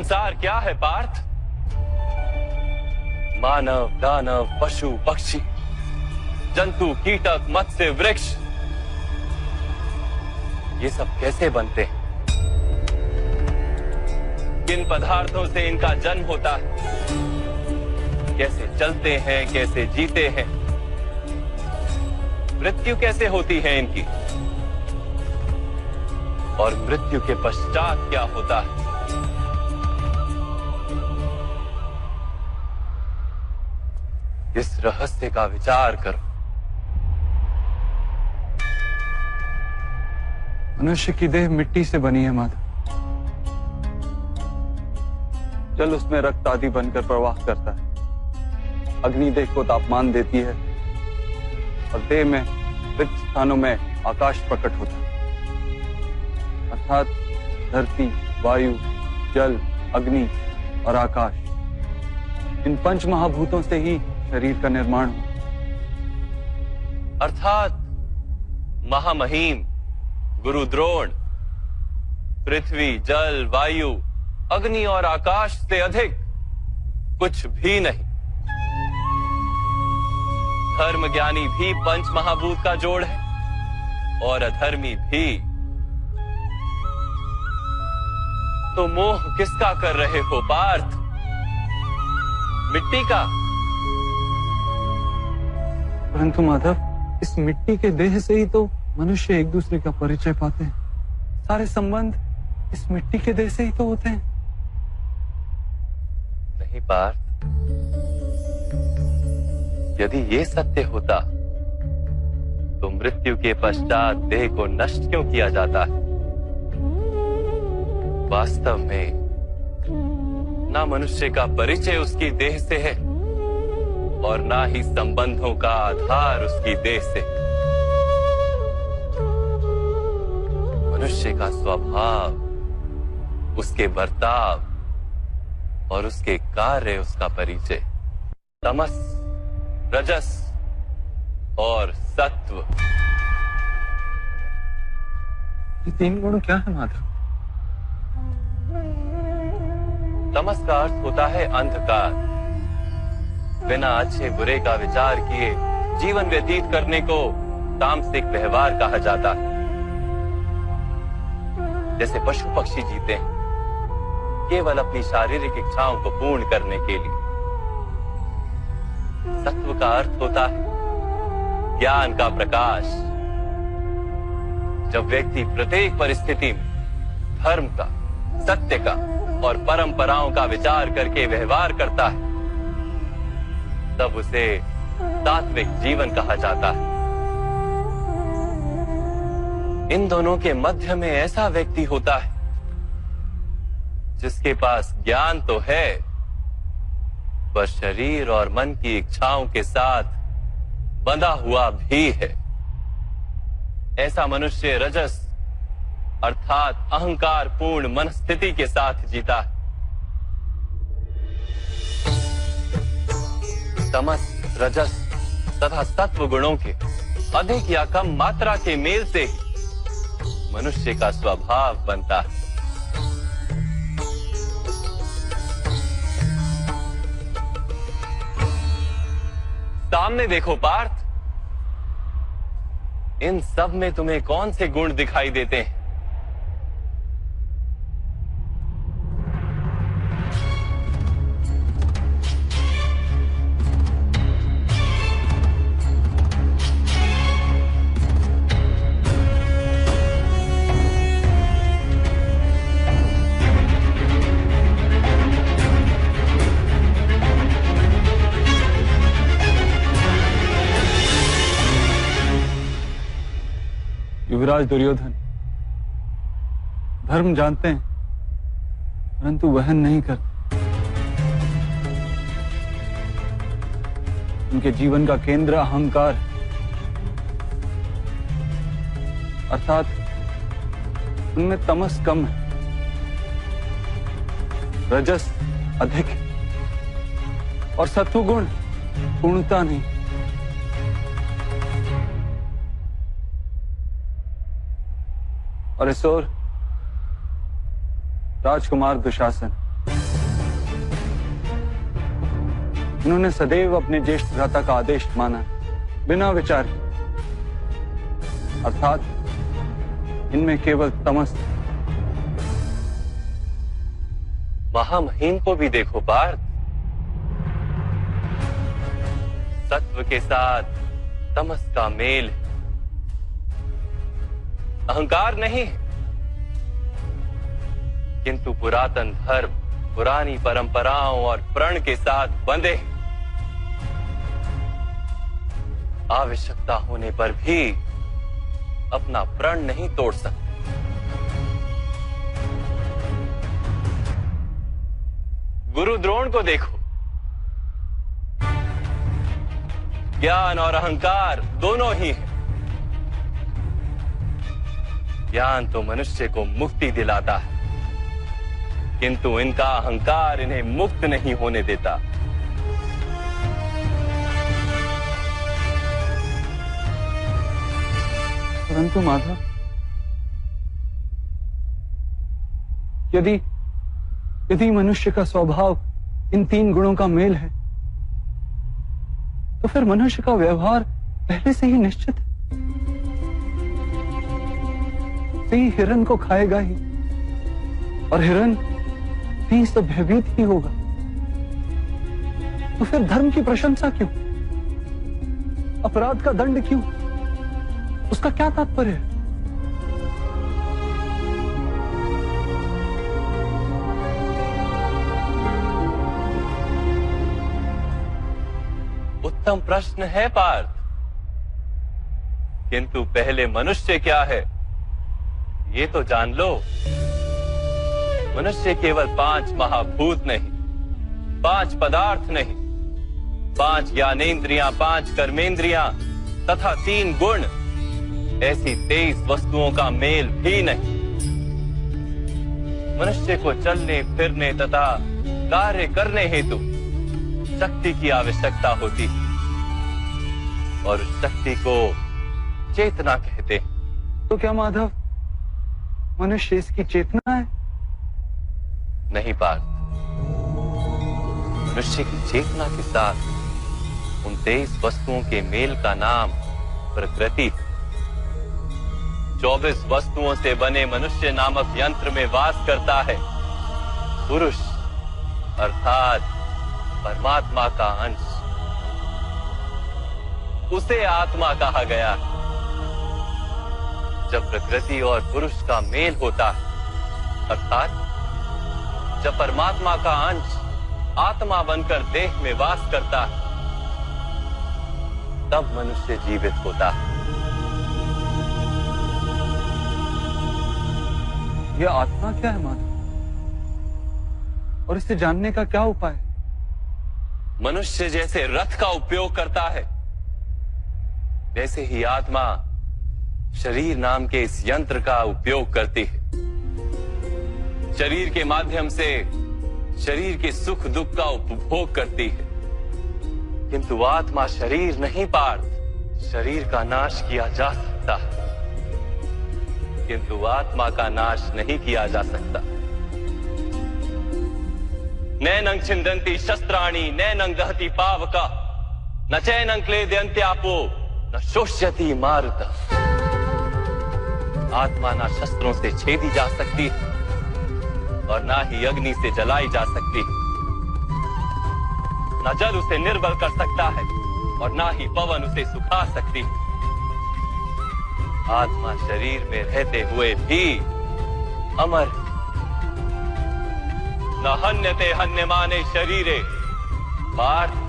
संसार क्या है पार्थ? मानव, दानव, पशु, पक्षी, जंतु, कीटक, मत्स्य, वृक्ष, ये सब कैसे बनते हैं? किन पदार्थों से इनका जन्म होता है? कैसे चलते हैं, कैसे जीते हैं? मृत्यु कैसे होती है इनकी? और मृत्यु के पश्चात क्या होता है? इस रहस्य का विचार करो। मनुष्य की देह मिट्टी से बनी है माधव। जल उसमें रक्त आदि बनकर प्रवाह करता है। अग्नि देह को तापमान देती है और देह में रिक्त स्थानों में आकाश प्रकट होता है। अर्थात धरती, वायु, जल, अग्नि और आकाश, इन पंच महाभूतों से ही शरीर का निर्माण हो। अर्थात महामहिम गुरु द्रोण पृथ्वी, जल, वायु, अग्नि और आकाश से अधिक कुछ भी नहीं। धर्म ज्ञानी भी पंच महाभूत का जोड़ है और अधर्मी भी। तो मोह किसका कर रहे हो पार्थ? मिट्टी का? परंतु माधव, इस मिट्टी के देह से ही तो मनुष्य एक दूसरे का परिचय पाते हैं। सारे संबंध इस मिट्टी के देह से ही तो होते हैं। नहीं पार्थ, यदि ये सत्य होता तो मृत्यु के पश्चात देह को नष्ट क्यों किया जाता है? वास्तव में ना मनुष्य का परिचय उसकी देह से है और ना ही संबंधों का आधार उसकी देह से। मनुष्य का स्वभाव, उसके बर्ताव और उसके कार्य उसका परिचय। तमस, रजस और सत्व, ये तीन गुण क्या है माधव? तमस का अर्थ होता है अंधकार। बिना अच्छे बुरे का विचार किए जीवन व्यतीत करने को तामसिक व्यवहार कहा जाता है। जैसे पशु पक्षी जीते हैं केवल अपनी शारीरिक इच्छाओं को पूर्ण करने के लिए। सत्व का अर्थ होता है ज्ञान का प्रकाश। जब व्यक्ति प्रत्येक परिस्थिति में धर्म का, सत्य का और परंपराओं का विचार करके व्यवहार करता है, तब उसे सात्विक जीवन कहा जाता है। इन दोनों के मध्य में ऐसा व्यक्ति होता है जिसके पास ज्ञान तो है पर शरीर और मन की इच्छाओं के साथ बंधा हुआ भी है। ऐसा मनुष्य रजस अर्थात अहंकार पूर्ण मनस्थिति के साथ जीता है। तमस, रजस तथा सत्व गुणों के अधिक या कम मात्रा के मेल से ही मनुष्य का स्वभाव बनता है। सामने देखो पार्थ, इन सब में तुम्हें कौन से गुण दिखाई देते हैं? युवराज दुर्योधन धर्म जानते हैं परंतु वहन नहीं करते। उनके जीवन का केंद्र अहंकार, अर्थात उनमें तमस कम है, रजस अधिक है और सत्वगुण पूर्णता नहीं। और इस ओर राजकुमार दुशासन उन्होंने सदैव अपने ज्येष्ठ भ्राता का आदेश माना, बिना विचार के। अर्थात इनमें केवल तमस। महामहिम को भी देखो पार्थ, सत्व के साथ तमस का मेल है। अहंकार नहीं, किंतु पुरातन धर्म, पुरानी परंपराओं और प्रण के साथ बंधे, आवश्यकता होने पर भी अपना प्रण नहीं तोड़ सकते। गुरु द्रोण को देखो, ज्ञान और अहंकार दोनों ही हैं। ज्ञान तो मनुष्य को मुक्ति दिलाता है, किंतु इनका अहंकार इन्हें मुक्त नहीं होने देता। परंतु माधव, यदि मनुष्य का स्वभाव इन तीन गुणों का मेल है, तो फिर मनुष्य का व्यवहार पहले से ही निश्चित है। सिंह हिरन को खाएगा ही, और हिरन सिंह से भयभीत ही होगा। तो फिर धर्म की प्रशंसा क्यों? अपराध का दंड क्यों? उसका क्या तात्पर्य है? उत्तम प्रश्न है पार्थ, किंतु पहले मनुष्य क्या है ये तो जान लो। मनुष्य केवल 5 महाभूत नहीं, 5 पदार्थ नहीं, 5 ज्ञानेंद्रियां, 5 कर्मेंद्रियां तथा 3 गुण, ऐसी 23 वस्तुओं का मेल भी नहीं। मनुष्य को चलने फिरने तथा कार्य करने हेतु शक्ति की आवश्यकता होती है, और उस शक्ति को चेतना कहते हैं। तो क्या माधव, मनुष्य इसकी चेतना है? नहीं पार्थ, मनुष्य की चेतना के साथ उन 23 वस्तुओं के मेल का नाम प्रकृति। 24 वस्तुओं से बने मनुष्य नामक यंत्र में वास करता है पुरुष, अर्थात परमात्मा का अंश। उसे आत्मा कहा गया है। जब प्रकृति और पुरुष का मेल होता है, अर्थात जब परमात्मा का अंश आत्मा बनकर देह में वास करता है, तब मनुष्य जीवित होता है। यह आत्मा क्या है माधव, और इसे जानने का क्या उपाय है? मनुष्य जैसे रथ का उपयोग करता है, वैसे ही आत्मा शरीर नाम के इस यंत्र का उपयोग करती है। शरीर के माध्यम से शरीर के सुख दुख का उपभोग करती है, किंतु आत्मा शरीर नहीं पार्थ। शरीर का नाश किया जा सकता है, किंतु आत्मा का नाश नहीं किया जा सकता। नैनं छिन्दन्ति शस्त्राणि नैनं दहति पावका, न चैनं क्लेदयन्त्यापो न शोष्यति मारुता। आत्मा ना शस्त्रों से छेदी जा सकती और ना ही अग्नि से जलाई जा सकती। न जल उसे निर्बल कर सकता है और ना ही पवन उसे सुखा सकती। आत्मा शरीर में रहते हुए भी अमर। न हन्यते हन्यमाने शरीरे। पार्थ,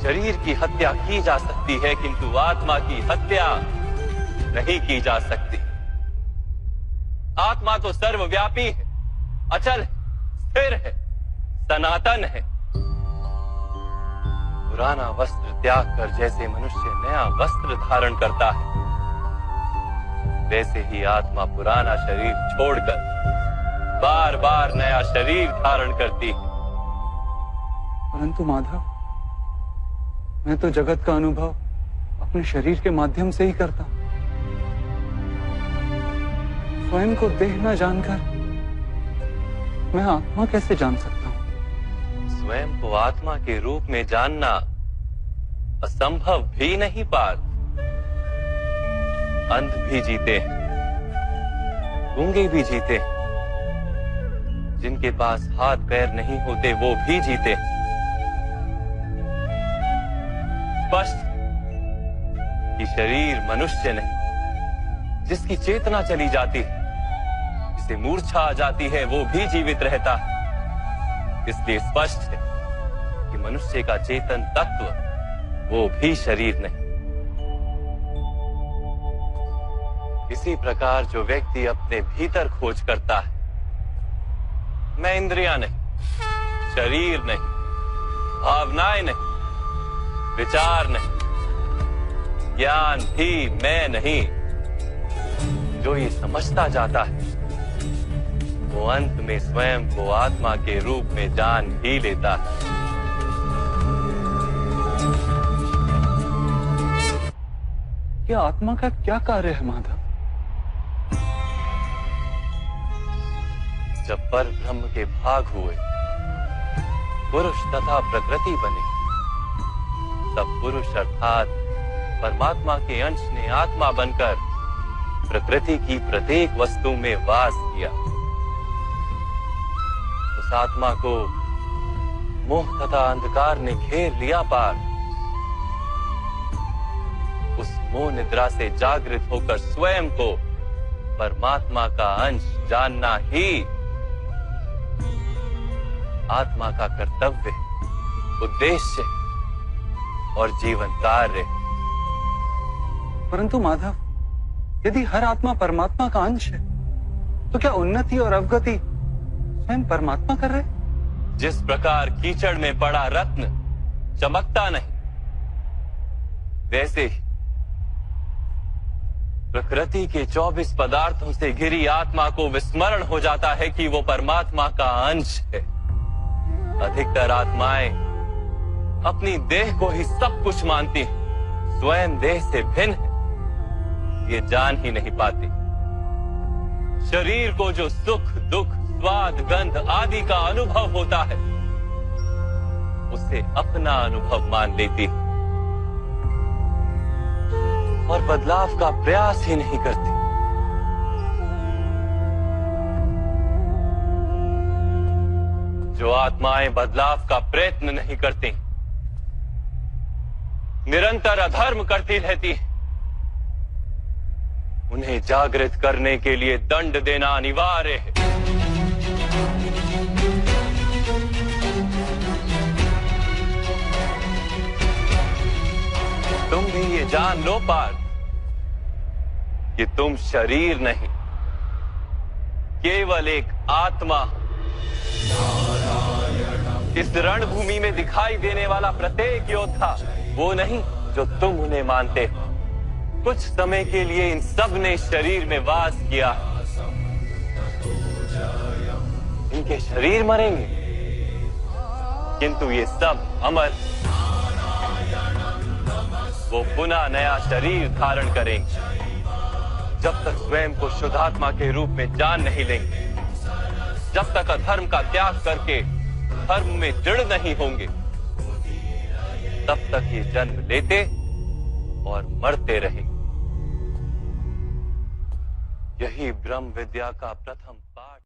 शरीर की हत्या की जा सकती है, किंतु आत्मा की हत्या नहीं की जा सकती। आत्मा तो सर्वव्यापी है, अचल है, स्थिर है, सनातन है। पुराना वस्त्र त्याग कर जैसे मनुष्य नया वस्त्र धारण करता है, वैसे ही आत्मा पुराना शरीर छोड़कर बार बार नया शरीर धारण करती है। परंतु माधव, मैं तो जगत का अनुभव अपने शरीर के माध्यम से ही करता हूं। स्वयं को देह न जानकर मैं आत्मा कैसे जान सकता हूं? स्वयं को आत्मा के रूप में जानना असंभव भी नहीं पार्थ। अंध भी जीते हैं, गूंगे भी जीते हैं, जिनके पास हाथ पैर नहीं होते वो भी जीते हैं। स्पष्ट कि शरीर मनुष्य नहीं, जिसकी चेतना चली जाती है, जिसे मूर्छा आ जाती है, वो भी जीवित रहता है। इसलिए स्पष्ट है कि मनुष्य का चेतन तत्व वो भी शरीर नहीं। इसी प्रकार जो व्यक्ति अपने भीतर खोज करता है, मैं इंद्रियां नहीं, शरीर नहीं, भावनाएं नहीं, विचार नहीं, ज्ञान भी मैं नहीं, जो ये समझता जाता है वो अंत में स्वयं को आत्मा के रूप में जान ही लेता है। ये आत्मा का क्या कार्य है माधव? जब पर ब्रह्म के भाग हुए, पुरुष तथा प्रकृति बने, तब पुरुष अर्थात परमात्मा के अंश ने आत्मा बनकर प्रकृति की प्रत्येक वस्तु में वास किया। उस आत्मा को मोह तथा अंधकार ने घेर लिया पार। उस मोह निद्रा से जागृत होकर स्वयं को परमात्मा का अंश जानना ही आत्मा का कर्तव्य, उद्देश्य और जीवन कार्य। परंतु माधव, यदि हर आत्मा परमात्मा का अंश है, तो क्या उन्नति और अवगति स्वयं परमात्मा कर रहे? जिस प्रकार कीचड़ में पड़ा रत्न चमकता नहीं, वैसे ही प्रकृति के 24 पदार्थों से घिरी आत्मा को विस्मरण हो जाता है कि वो परमात्मा का अंश है। अधिकतर आत्माएं अपनी देह को ही सब कुछ मानती हैं, स्वयं देह से भिन्न है ये जान ही नहीं पाती। शरीर को जो सुख, दुख, स्वाद, गंध आदि का अनुभव होता है, उसे अपना अनुभव मान लेती है और बदलाव का प्रयास ही नहीं करती। जो आत्माएं बदलाव का प्रयत्न नहीं करती, निरंतर अधर्म करती रहती, उन्हें जागृत करने के लिए दंड देना अनिवार्य है। तुम भी ये जान लो पार्थ कि तुम शरीर नहीं, केवल एक आत्मा। इस रणभूमि में दिखाई देने वाला प्रत्येक योद्धा वो नहीं जो तुम उन्हें मानते हो। कुछ समय के लिए इन सब ने शरीर में वास किया, इनके शरीर मरेंगे, किंतु ये सब अमर, वो पुनः नया शरीर धारण करेंगे। जब तक स्वयं को शुद्धात्मा के रूप में जान नहीं लेंगे, जब तक अधर्म का त्याग करके धर्म में दृढ़ नहीं होंगे, तब तक ये जन्म लेते और मरते रहेंगे। यही ब्रह्म विद्या का प्रथम पाठ।